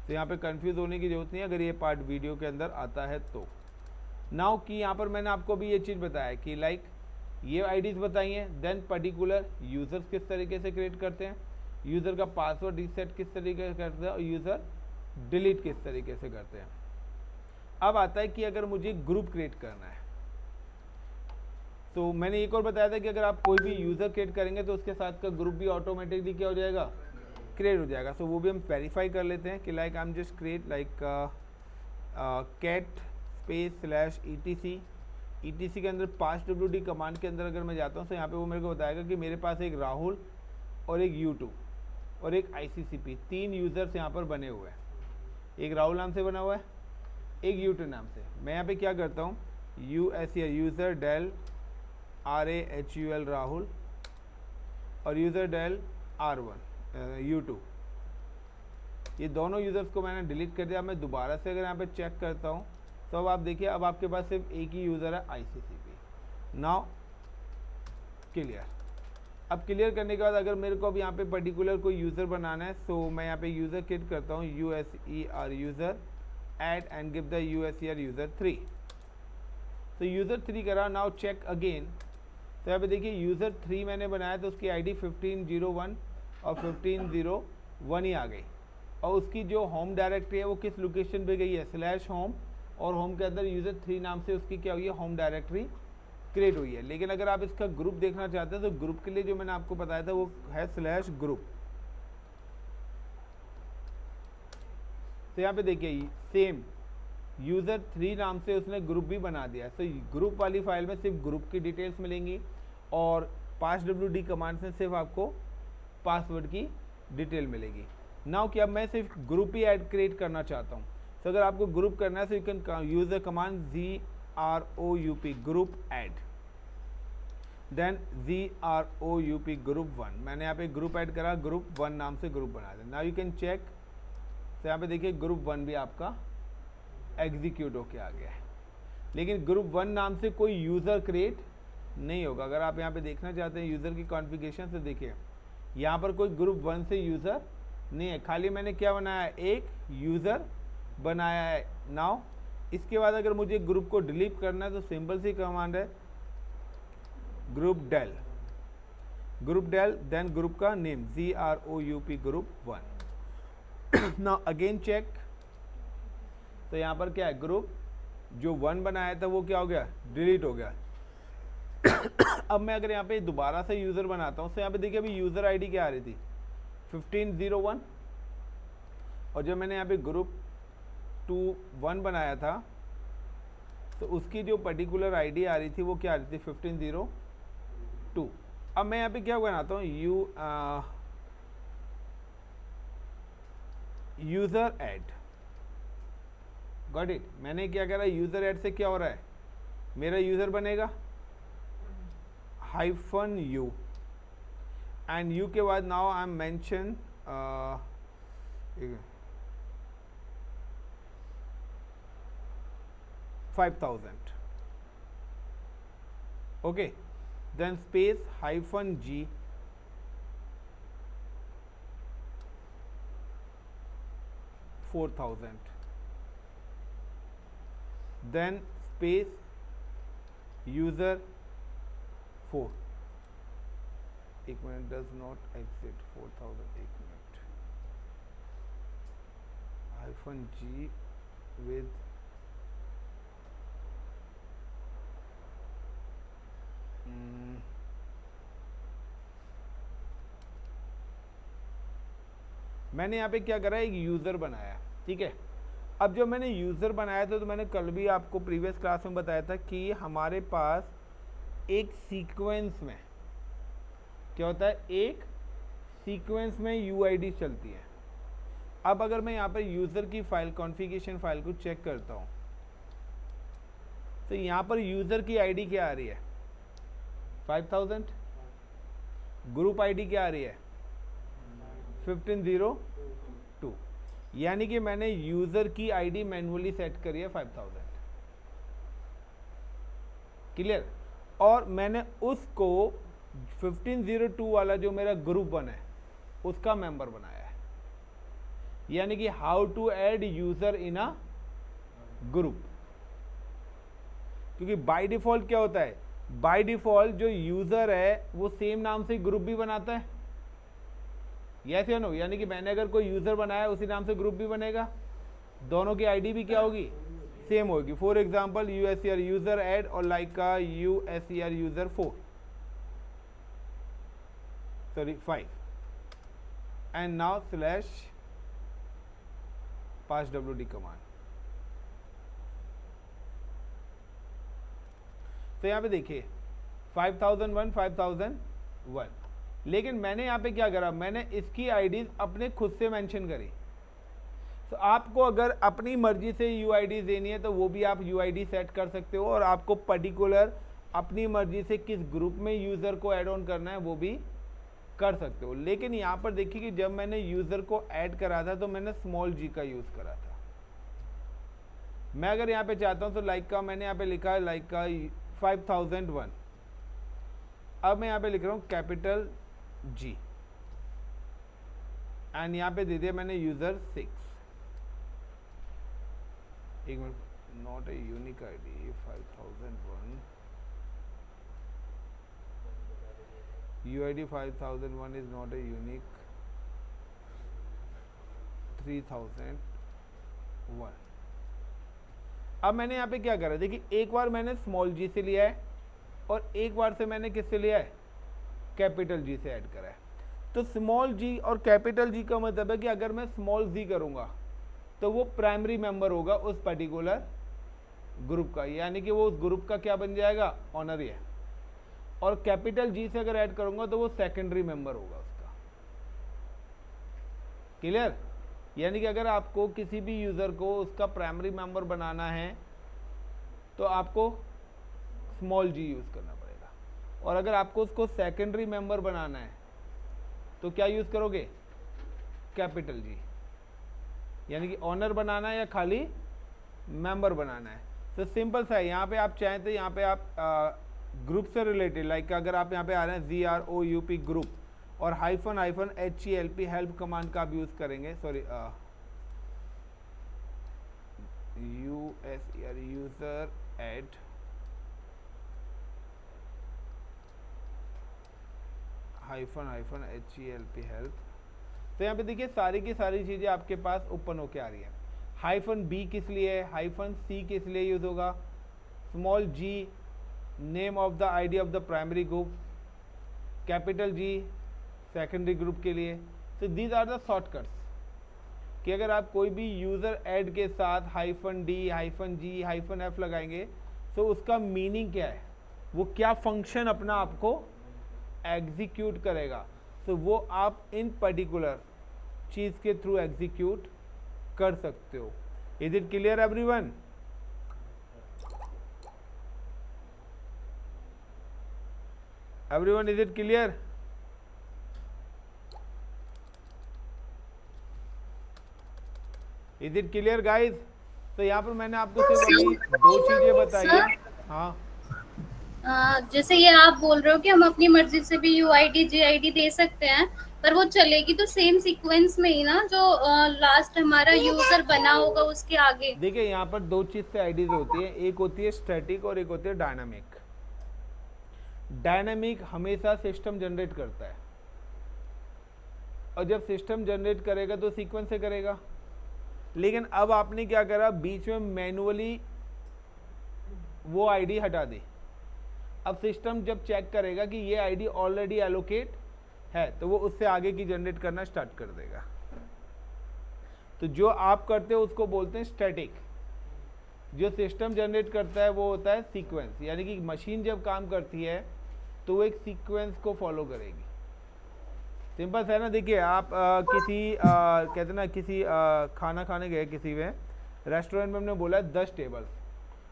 तो यहाँ पे कंफ्यूज होने की ज़रूरत नहीं है अगर ये पार्ट वीडियो के अंदर आता है तो। नाउ कि यहाँ पर मैंने आपको भी ये चीज़ बताया कि लाइक ये IDs बताई हैं, देन पर्टिकुलर यूज़र्स किस तरीके से क्रिएट करते हैं, यूज़र का पासवर्ड रीसेट किस तरीके से करते हैं, और यूज़र डिलीट किस तरीके से करते हैं। अब आता है कि अगर मुझे ग्रुप क्रिएट करना है, तो मैंने एक और बताया था कि अगर आप कोई भी यूज़र क्रिएट करेंगे तो उसके साथ का ग्रुप भी ऑटोमेटिकली क्या हो जाएगा, क्रिएट हो जाएगा। सो वो भी हम वेरीफाई कर लेते हैं कि like I am just create like cat /etc के अंदर 5WD कमांड के अंदर अगर मैं जाता हूँ तो यहाँ पे वो मेरे को बताएगा कि मेरे पास एक राहुल और एक U2 और एक ICCP, 3 यूज़र्स यहाँ पर बने हुए हैं। एक राहुल नाम से बना हुआ है, एक U2 नाम से। मैं यहाँ पे क्या करता हूँ, USER user del RAHUL Rahul और यूज़र del R1 U2, ये दोनों यूज़र्स को मैंने डिलीट कर दिया। मैं दोबारा से अगर यहाँ पे चेक करता हूँ तो अब आप देखिए, अब आपके पास सिर्फ एक ही यूज़र है ICCP। Now clear. अब क्लियर करने के बाद अगर मेरे को अब यहाँ पे पर्टिकुलर कोई यूज़र बनाना है, तो मैं यहाँ पे यूज़र क्रिएट करता हूँ USER user add and give the USER user 3। तो यूज़र 3 करा। नाउ चेक अगेन, तो यहाँ पे देखिए यूज़र 3 मैंने बनाया तो उसकी ID 1501 और 1501 ही आ गई, और उसकी जो होम डायरेक्टरी है वो किस लोकेशन पे गई है, /home, और होम के अंदर यूज़र 3 नाम से उसकी क्या हुई है, होम डायरेक्टरी क्रिएट हुई है। लेकिन अगर आप इसका ग्रुप देखना चाहते हैं तो ग्रुप के लिए जो मैंने आपको बताया था वो है /group। तो यहाँ पे देखिए सेम यूज़र 3 नाम से उसने ग्रुप भी बना दिया है। तो ग्रुप वाली फाइल में सिर्फ ग्रुप की डिटेल्स मिलेंगी और 5WD कमांड से सिर्फ आपको पासवर्ड की डिटेल मिलेगी। नाउ कि अब मैं सिर्फ ग्रुप ही ऐड क्रिएट करना चाहता हूँ, तो अगर आपको ग्रुप करना है तो you can use the command GROUP group add, then GROUP group 1। मैंने यहाँ पे ग्रुप ऐड करा, ग्रुप 1 नाम से ग्रुप बना दें। नाउ यू कैन चेक, तो यहाँ पे देखिए ग्रुप 1 भी आपका एग्जीक्यूट होके आ गया है, लेकिन ग्रुप 1 नाम से कोई यूज़र क्रिएट नहीं होगा। अगर आप यहाँ पे देखना चाहते हैं यूज़र की कॉन्फ़िगरेशन, तो देखिए यहाँ पर कोई ग्रुप 1 से यूज़र नहीं है, खाली मैंने क्या बनाया है, एक यूज़र बनाया है। नाउ इसके बाद अगर मुझे ग्रुप को डिलीट करना है तो सिंपल सी कमांड है ग्रुप डेल देन ग्रुप का name GROUP group 1। Now again check, तो यहाँ पर क्या है, ग्रुप जो 1 बनाया था वो क्या हो गया, डिलीट हो गया। अब मैं अगर यहाँ पे दोबारा से यूज़र बनाता हूँ तो यहाँ पे देखिए अभी यूज़र आईडी क्या आ रही थी 1501, और जब मैंने यहाँ पे ग्रुप 21 बनाया था तो उसकी जो पर्टिकुलर आईडी आ रही थी वो क्या आ रही थी 1502। अब मैं यहाँ पे क्या बनाता हूँ यूज़र ऐड, गॉट इट। मैंने क्या करा, यूज़र ऐड से क्या हो रहा है, मेरा यूज़र बनेगा -u एंड u के बाद now I am mention 5000, okay, then space -g $4,000, then space user 4, एक मिनट, does not exit 4000, एक मिनट, -g with मैंने यहाँ पे क्या करा, एक यूज़र बनाया, ठीक है। अब जब मैंने यूज़र बनाया था तो मैंने कल भी आपको प्रीवियस क्लास में बताया था कि हमारे पास एक सीक्वेंस में क्या होता है, एक सीक्वेंस में यूआईडी चलती है। अब अगर मैं यहाँ पर यूज़र की फाइल कॉन्फ़िगरेशन फाइल को चेक करता हूँ तो यहाँ पर यूज़र की आईडी क्या आ रही है 5000, ग्रुप आईडी क्या आ रही है 1502, यानी कि मैंने यूज़र की आईडी मैन्युअली सेट करी है 5000, क्लियर। और मैंने उसको 1502 वाला जो मेरा ग्रुप 1 है उसका मेंबर बनाया है, यानी कि how to add user in a group. क्योंकि बाय डिफ़ॉल्ट क्या होता है, बाय डिफ़ॉल्ट जो यूज़र है वो सेम नाम से ग्रुप भी बनाता है, यस या नो, यानी कि मैंने अगर कोई यूज़र बनाया उसी नाम से ग्रुप भी बनेगा, दोनों की आईडी भी क्या होगी, सेम होगी। For example USCR user add और लाइक का USCR user 5 and now /passwd command. तो यहाँ पे देखिए 5001 5001, लेकिन मैंने यहाँ पे क्या करा, मैंने इसकी आईडीज अपने खुद से मेंशन करी। तो आपको अगर अपनी मर्जी से यूआईडी देनी है तो वो भी आप यूआईडी सेट कर सकते हो, और आपको पर्टिकुलर अपनी मर्जी से किस ग्रुप में यूज़र को ऐड ऑन करना है वो भी कर सकते हो। लेकिन यहाँ पर देखिए कि जब मैंने यूज़र को ऐड करा था तो मैंने स्मॉल g का यूज़ करा था। मैं अगर यहाँ पे चाहता हूँ तो लाइक का मैंने यहाँ पे लिखा है लाइक का 5001, अब मैं यहाँ पे लिख रहा हूँ कैपिटल G एंड यहाँ पे दे दिया मैंने यूज़र 6, एक minute, not a unique ID 5001, UID 5001 is not a unique 3001। अब मैंने यहाँ पे क्या करा, देखिए एक बार मैंने स्मॉल g से लिया है और एक बार से मैंने किससे लिया है, कैपिटल G से ऐड करा है। तो स्मॉल g और कैपिटल G का मतलब है कि अगर मैं स्मॉल z करूँगा तो वो प्राइमरी मेंबर होगा उस पर्टिकुलर ग्रुप का, यानी कि वो उस ग्रुप का क्या बन जाएगा, ऑनरी है। और कैपिटल G से अगर ऐड करूंगा तो वो सेकेंडरी मेंबर होगा उसका, क्लियर। यानी कि अगर आपको किसी भी यूज़र को उसका प्राइमरी मेंबर बनाना है तो आपको स्मॉल g यूज़ करना पड़ेगा, और अगर आपको उसको सेकेंडरी मेंबर बनाना है तो क्या यूज़ करोगे, कैपिटल G, यानी कि ऑनर बनाना है या खाली मेंबर बनाना है। तो सिंपल सा है, यहाँ पे आप चाहें तो यहाँ पे आप ग्रुप से रिलेटेड लाइक अगर आप यहाँ पे आ रहे हैं GROUP ग्रुप और -HELP हेल्प कमांड का आप यूज़ करेंगे, sorry user add -HELP help. तो यहाँ पे देखिए सारी की सारी चीज़ें आपके पास ओपन होके आ रही है। -B किस लिए है, -C किस लिए यूज़ होगा, small g name of the ID of the primary group, capital G secondary group के लिए। तो दीज आर द शॉर्टकट्स कि अगर आप कोई भी यूज़र ऐड के साथ -d -g -f लगाएंगे तो उसका मीनिंग क्या है, वो क्या फंक्शन अपना आपको एग्जीक्यूट करेगा, तो वो आप इन पर्टिकुलर चीज़ के थ्रू एग्जीक्यूट कर सकते हो। Is it clear everyone? Everyone is it clear? Is it clear guys? तो यहाँ पर मैंने आपको सिर्फ अभी 2 चीजें बताई है। हाँ जैसे ये आप बोल रहे हो कि हम अपनी मर्जी से भी UID GID दे सकते हैं, पर वो चलेगी तो सेम सीक्वेंस में ही ना, जो लास्ट हमारा यूजर बना होगा उसके आगे। देखिए यहाँ पर 2 चीज से आईडीज होती है, एक होती है स्टैटिक और एक होती है डायनामिक। डायनामिक हमेशा सिस्टम जनरेट करता है, और जब सिस्टम जनरेट करेगा तो सीक्वेंस से करेगा। लेकिन अब आपने क्या करा, बीच में मैनुअली वो आईडी हटा दी। अब सिस्टम जब चेक करेगा कि ये आईडी ऑलरेडी एलोकेट है तो वो उससे आगे की जनरेट करना स्टार्ट कर देगा। तो जो आप करते हो उसको बोलते हैं स्टैटिक, जो सिस्टम जनरेट करता है वो होता है सीक्वेंस। यानी कि मशीन जब काम करती है तो वो एक सीक्वेंस को फॉलो करेगी। सिंपल है ना। देखिए आप कहते ना किसी खाना खाने गए किसी में रेस्टोरेंट में, हमने बोला है 10 टेबल्स।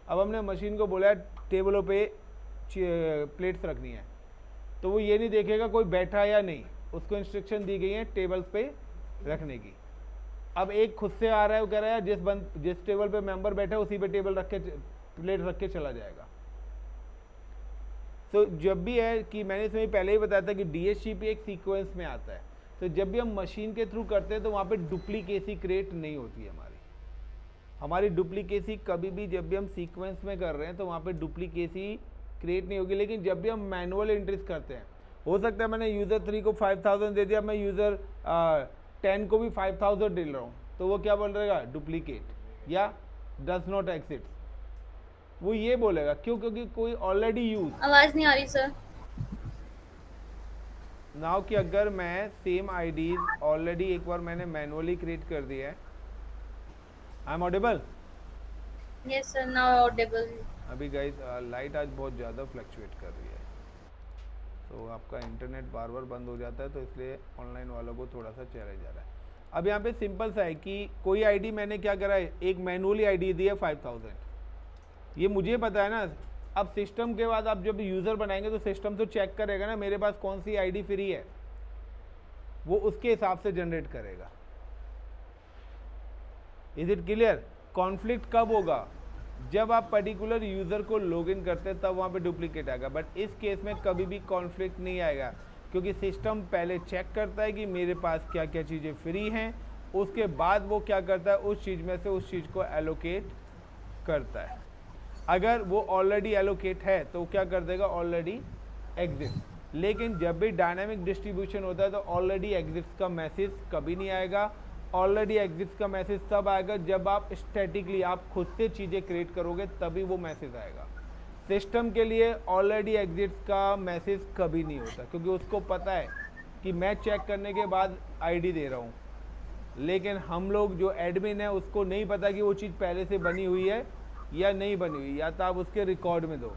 अब हमने मशीन को बोला है टेबलों पे प्लेट्स रखनी है, तो वो ये नहीं देखेगा कोई बैठा या नहीं, उसको इंस्ट्रक्शन दी गई है टेबल्स पे रखने की। अब एक खुद से आ रहा है, वो कह रहा है जिस टेबल पे मेंबर बैठा है उसी पे टेबल रख के प्लेट रख के चला जाएगा। तो जब भी है कि मैंने इसमें पहले ही बताया था कि DHCP एक सीक्वेंस में आता है, तो जब भी हम मशीन के थ्रू करते हैं तो वहाँ पे डुप्लीकेसी क्रिएट नहीं होती है। हमारी डुप्लीकेसी कभी भी जब भी हम सीक्वेंस में कर रहे हैं तो वहाँ पे डुप्लीकेसी क्रिएट नहीं होगी। लेकिन जब भी हम मैनुअल एंट्रीज करते हैं, हो सकता है मैंने यूज़र 3 को 5000 दे दिया, मैं यूज़र 10 को भी 5000 दे रहा हूँ, तो वो क्या बोल रहेगा, डुप्लीकेट या डज नॉट एग्जिस्ट, वो ये बोलेगा। क्यों? क्योंकि कोई ऑलरेडी यूज। आवाज नहीं आ रही सर। नाउ कि अगर मैं सेम आईडीज ऑलरेडी एक बार मैंने मैनुअली क्रिएट कर दिया है, I am audible? Yes sir, now Audible. अभी गाइस लाइट आज बहुत ज़्यादा फ्लक्चुएट कर रही है, तो आपका इंटरनेट बार बार बंद हो जाता है, तो इसलिए ऑनलाइन वालों को थोड़ा सा चैलेंज आ रहा है। अब यहाँ पे सिंपल सा है कि कोई आईडी मैंने क्या करा है, एक मैनुअली आईडी दी है 5000, ये मुझे पता है ना। अब सिस्टम के बाद आप जब यूज़र बनाएंगे तो सिस्टम तो चेक करेगा ना मेरे पास कौन सी आईडी फ्री है, वो उसके हिसाब से जनरेट करेगा। Is it clear? कॉन्फ्लिक्ट कब होगा? जब आप पर्टिकुलर यूज़र को लॉगिन करते हैं तब वहाँ पे डुप्लीकेट आएगा, बट इस केस में कभी भी कॉन्फ्लिक्ट नहीं आएगा, क्योंकि सिस्टम पहले चेक करता है कि मेरे पास क्या क्या चीज़ें फ्री हैं, उसके बाद वो क्या करता है, उस चीज़ में से उस चीज़ को एलोकेट करता है। अगर वो ऑलरेडी एलोकेट है तो क्या कर देगा, ऑलरेडी एग्जिस्ट। लेकिन जब भी डायनामिक डिस्ट्रीब्यूशन होता है तो ऑलरेडी एग्जिस्ट का मैसेज कभी नहीं आएगा। ऑलरेडी एग्जिस्ट का मैसेज तब आएगा जब आप स्टैटिकली आप खुद से चीज़ें क्रिएट करोगे, तभी वो मैसेज आएगा। सिस्टम के लिए ऑलरेडी एग्जिस्ट का मैसेज कभी नहीं होता, क्योंकि उसको पता है कि मैं चेक करने के बाद आईडी दे रहा हूँ। लेकिन हम लोग जो एडमिन है उसको नहीं पता कि वो चीज़ पहले से बनी हुई है या नहीं बनी हुई, या तो आप उसके रिकॉर्ड में दो।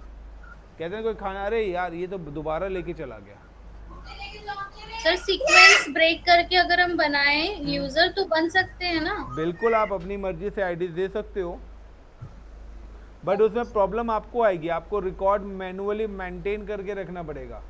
कहते हैं कोई खाना, अरे यार ये तो दोबारा लेके चला गया। सर सीक्वेंस ब्रेक करके अगर हम बनाएं यूजर तो बन सकते हैं ना? बिल्कुल, आप अपनी मर्जी से आईडी दे सकते हो, बट उसमें प्रॉब्लम आपको आएगी, आपको रिकॉर्ड मैनुअली मेंटेन करके रखना पड़ेगा।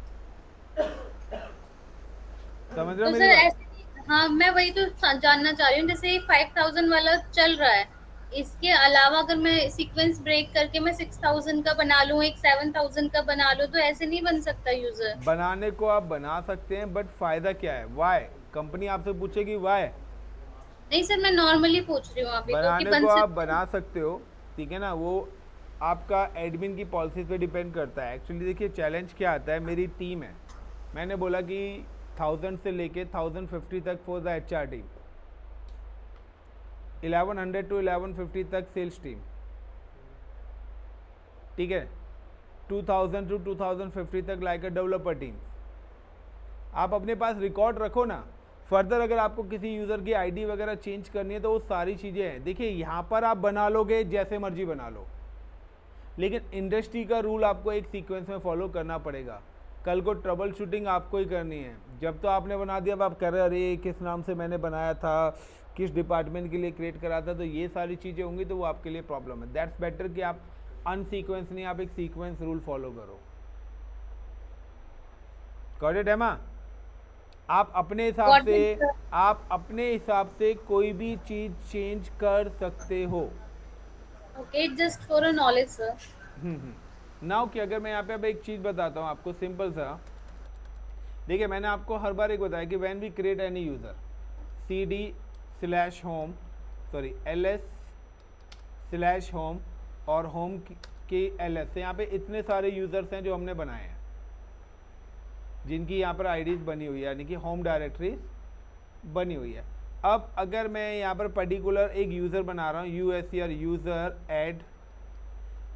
समझ रहे हो मेरी बात? हाँ, मैं वही तो जानना चाह रही हूँ। जैसे 5000 वाला चल रहा है, इसके अलावा अगर मैं सीक्वेंस ब्रेक करके मैं 6000 का बना लूँ, एक 7000 का बना लूँ, तो ऐसे नहीं बन सकता यूजर? बनाने को आप बना सकते हैं, बट फायदा क्या है, वाई? कंपनी आपसे पूछेगी वाई। नहीं सर, मैं नॉर्मली पूछ रही हूँ अभी। बनाने को आप बना सकते हो, ठीक है ना, वो आपका एडमिन की पॉलिसी पे डिपेंड करता है। एक्चुअली देखिए चैलेंज क्या आता है, मेरी टीम है, मैंने बोला कि 1000 से लेके 1050 तक for the HR team, 1100 to 1150 तक सेल्स टीम, ठीक है। 2000 to 2050 तक लाइक अ डेवलपर टीम। आप अपने पास रिकॉर्ड रखो ना। फर्दर अगर आपको किसी यूज़र की आईडी वगैरह चेंज करनी है तो वो सारी चीज़ें हैं। देखिए यहाँ पर आप बना लोगे जैसे मर्जी बना लो, लेकिन इंडस्ट्री का रूल आपको एक सीक्वेंस में फॉलो करना पड़ेगा। कल को ट्रबल शूटिंग आपको ही करनी है। जब तो आपने बना दिया, अब आप कह रहे अरे किस नाम से मैंने बनाया था, किस डिपार्टमेंट के लिए क्रिएट करा था, तो ये सारी चीज़ें होंगी तो वो आपके लिए प्रॉब्लम है। दैट्स बेटर कि आप अनसीक्वेंस नहीं, आप एक सीक्वेंस रूल फॉलो करो। गॉट इट एमा? आप अपने हिसाब से कोई भी चीज़ चेंज कर सकते हो। Okay, just for a knowledge sir. Now कि अगर मैं यहाँ पे अब एक चीज़ बताता हूँ आपको सिंपल सा। देखिए मैंने आपको हर बार एक बताया कि when we create any user cd/home ls/home और होम के ls से यहाँ पे इतने सारे यूज़र्स हैं जो हमने बनाए हैं, जिनकी यहाँ पर आईडीज़ बनी हुई है, यानी कि होम डायरेक्टरीज बनी हुई है। अब अगर मैं यहाँ पर पर्टिकुलर एक यूज़र बना रहा हूँ, USR user add,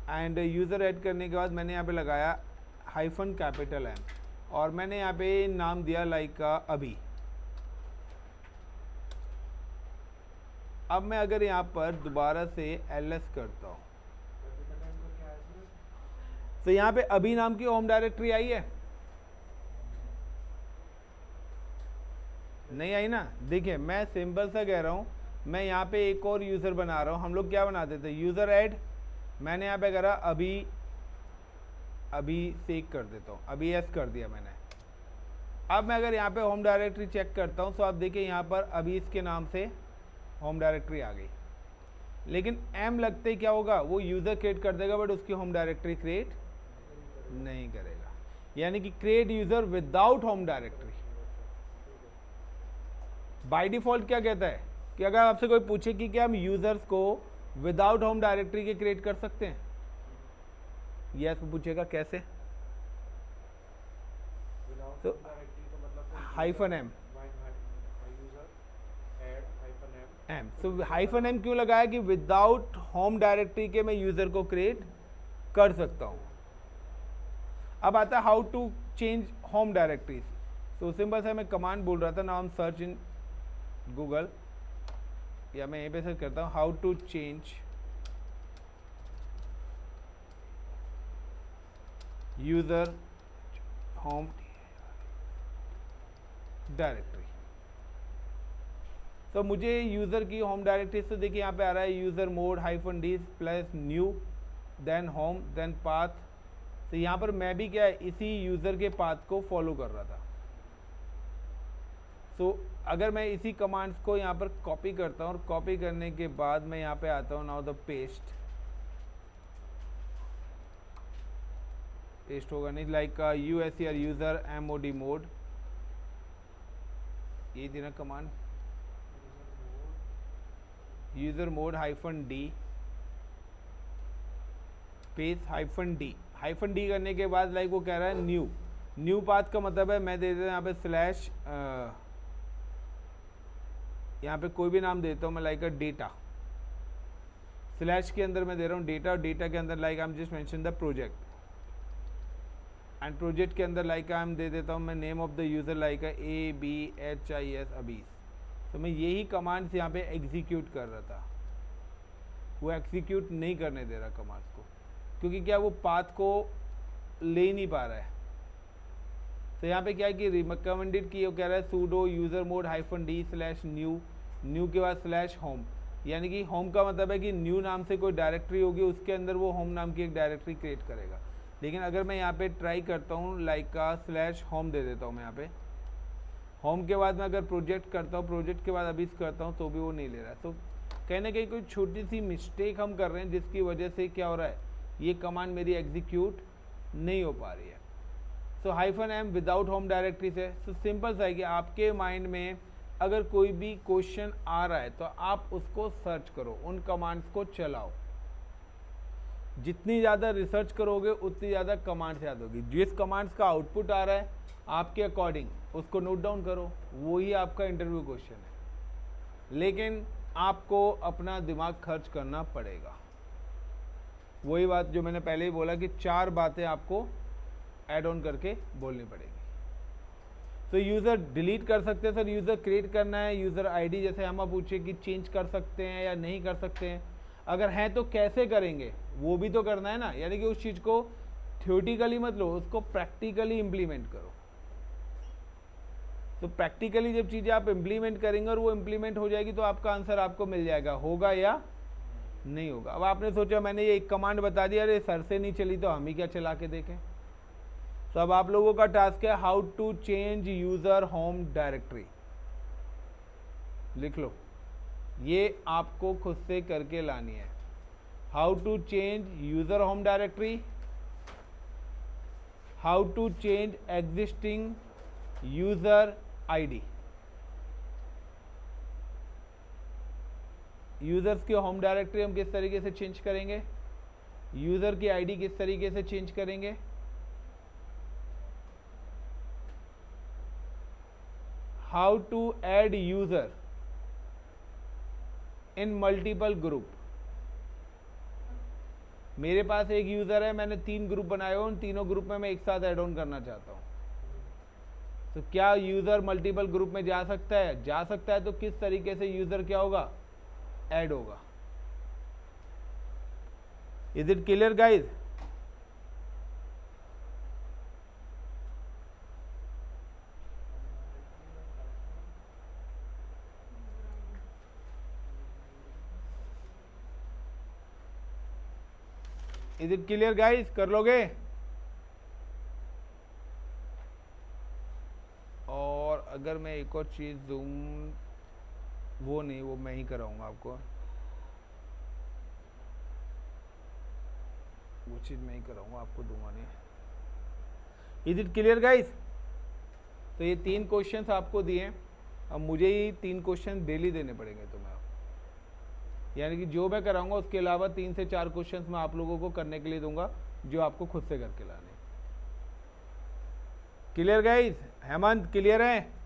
end user add करने के बाद मैंने यहाँ पे लगाया -M और मैंने यहाँ पे नाम दिया लाइक अभी। अब मैं अगर यहाँ पर दोबारा से ls करता हूँ तो यहाँ पे अभी नाम की होम डायरेक्टरी आई है? नहीं आई ना। देखिए मैं सिंपल सा कह रहा हूँ, मैं यहाँ पे एक और यूज़र बना रहा हूँ। हम लोग क्या बनाते थे, यूज़र ऐड, मैंने यहाँ पे करा अभी सेक कर देता हूँ, अभी एस कर दिया मैंने। अब मैं अगर यहाँ पे होम डायरेक्टरी चेक करता हूँ तो आप देखिए यहाँ पर अभी इसके नाम से होम डायरेक्टरी आ गई, लेकिन एम लगते ही क्या होगा, वो यूज़र क्रिएट कर देगा बट उसकी होम डायरेक्टरी क्रिएट नहीं करेगा। यानी कि create user without home directory. Bye default क्या कहता है कि अगर आपसे कोई पूछे कि क्या हम यूज़र्स को विदाउट होम डायरेक्टरी के क्रिएट कर सकते हैं, यस पूछेगा कैसे, तो -M। तो -M क्यों लगाया कि विदाउट होम डायरेक्टरी के मैं यूज़र को क्रिएट कर सकता हूँ। अब आता है how to change home directories. तो सिंपल सा मैं कमांड बोल रहा था, नाउ हम सर्च इन गूगल, या मैं यहीं पे सर्च करता हूँ how to change user home directory. तो मुझे यूज़र की होम डायरेक्टरी तो देखिए यहाँ पे आ रहा है user mode -d plus new then home then path. तो यहाँ पर मैं भी क्या है, इसी यूज़र के पाथ को फॉलो कर रहा था। तो अगर मैं इसी कमांड्स को यहाँ पर कॉपी करता हूँ और कॉपी करने के बाद मैं यहाँ पे आता हूँ, नाउ द पेस्ट होगा नहीं, like USR user MOD mode, ये देना command, user mode -d paste -d करने के बाद लाइक वो कह रहा है न्यू पाथ का मतलब है मैं दे देता हूँ यहाँ पे स्लैश, यहाँ पे कोई भी नाम देता हूँ मैं, लाइक डेटा, स्लैश के अंदर मैं दे रहा हूँ डेटा, और डेटा के अंदर like I am just mention the project, and project के अंदर लाइक आई एम दे देता हूँ मैं name of the user like ABHIS Abish. तो मैं यही कमांड्स यहाँ पे एग्जीक्यूट कर रहा था, वो एग्जीक्यूट नहीं करने दे रहा कमांड्स को, क्योंकि क्या वो पाथ को ले ही नहीं पा रहा है। तो यहाँ पे क्या है कि रिकमेंडेड की वो कह रहा है pseudo user mode -d slash new के बाद स्लैश होम, यानी कि होम का मतलब है कि न्यू नाम से कोई डायरेक्टरी होगी, उसके अंदर वो होम नाम की एक डायरेक्टरी क्रिएट करेगा। लेकिन अगर मैं यहाँ पे ट्राई करता हूँ लाइक का स्लैश होम दे देता हूँ मैं यहाँ पे, होम के बाद मैं अगर प्रोजेक्ट करता हूँ, प्रोजेक्ट के बाद अभी करता हूँ तो भी वो नहीं ले रहा है। तो कहीं ना कहीं कोई छोटी सी मिस्टेक हम कर रहे हैं जिसकी वजह से क्या हो रहा है, ये कमांड मेरी एग्जीक्यूट नहीं हो पा रही है। सो -M विदाउट होम डायरेक्टरी से। सो सिंपल सा है कि आपके माइंड में अगर कोई भी क्वेश्चन आ रहा है तो आप उसको सर्च करो, उन कमांड्स को चलाओ। जितनी ज़्यादा रिसर्च करोगे उतनी ज़्यादा कमांड्स याद होगी। जिस कमांड्स का आउटपुट आ रहा है आपके अकॉर्डिंग उसको नोट डाउन करो, वो ही आपका इंटरव्यू क्वेश्चन है। लेकिन आपको अपना दिमाग खर्च करना पड़ेगा। वही बात जो मैंने पहले ही बोला कि 4 बातें आपको ऐड ऑन करके बोलनी पड़ेगी। तो यूज़र डिलीट कर सकते हैं सर, यूज़र क्रिएट करना है, यूज़र आईडी जैसे हम आप पूछे कि चेंज कर सकते हैं या नहीं कर सकते हैं, अगर हैं तो कैसे करेंगे वो भी तो करना है ना। यानी कि उस चीज़ को थ्योरेटिकली मत लो, उसको प्रैक्टिकली इम्प्लीमेंट करो। तो प्रैक्टिकली जब चीज़ें आप इम्प्लीमेंट करेंगे और वो इम्प्लीमेंट हो जाएगी तो आपका आंसर आपको मिल जाएगा, होगा या नहीं होगा। अब आपने सोचा मैंने ये एक कमांड बता दिया, अरे सर से नहीं चली तो हम ही क्या चला के देखें। तो अब आप लोगों का टास्क है how to change user home directory. लिख लो, ये आपको खुद से करके लानी है। How to change user home directory, how to change existing user ID. Users की होम डायरेक्टरी हम किस तरीके से चेंज करेंगे, यूज़र की आईडी किस तरीके से चेंज करेंगे, how to add user in multiple group. मेरे पास एक यूज़र है, मैंने 3 ग्रुप बनाए हो, उन तीनों ग्रुप में मैं एक साथ ऐड ऑन करना चाहता हूँ, तो क्या यूज़र मल्टीपल ग्रुप में जा सकता है? जा सकता है। तो किस तरीके से यूज़र क्या होगा, ऐड होगा। Is it clear guys? Is it clear guys? कर लोगे? और अगर मैं एक और चीज़ दूँ, वो नहीं, वो मैं ही कराऊंगा आपको, वो चीज़ मैं ही कराऊंगा, आपको दूंगा नहीं। Is it clear guys? तो ये 3 क्वेश्चंस आपको दिए हैं, अब मुझे ही 3 क्वेश्चन डेली देने पड़ेंगे तुम्हें। यानी कि जो मैं कराऊंगा उसके अलावा 3 से 4 क्वेश्चंस मैं आप लोगों को करने के लिए दूंगा, जो आपको खुद से करके लाने। Clear guys? हेमंत क्लियर है?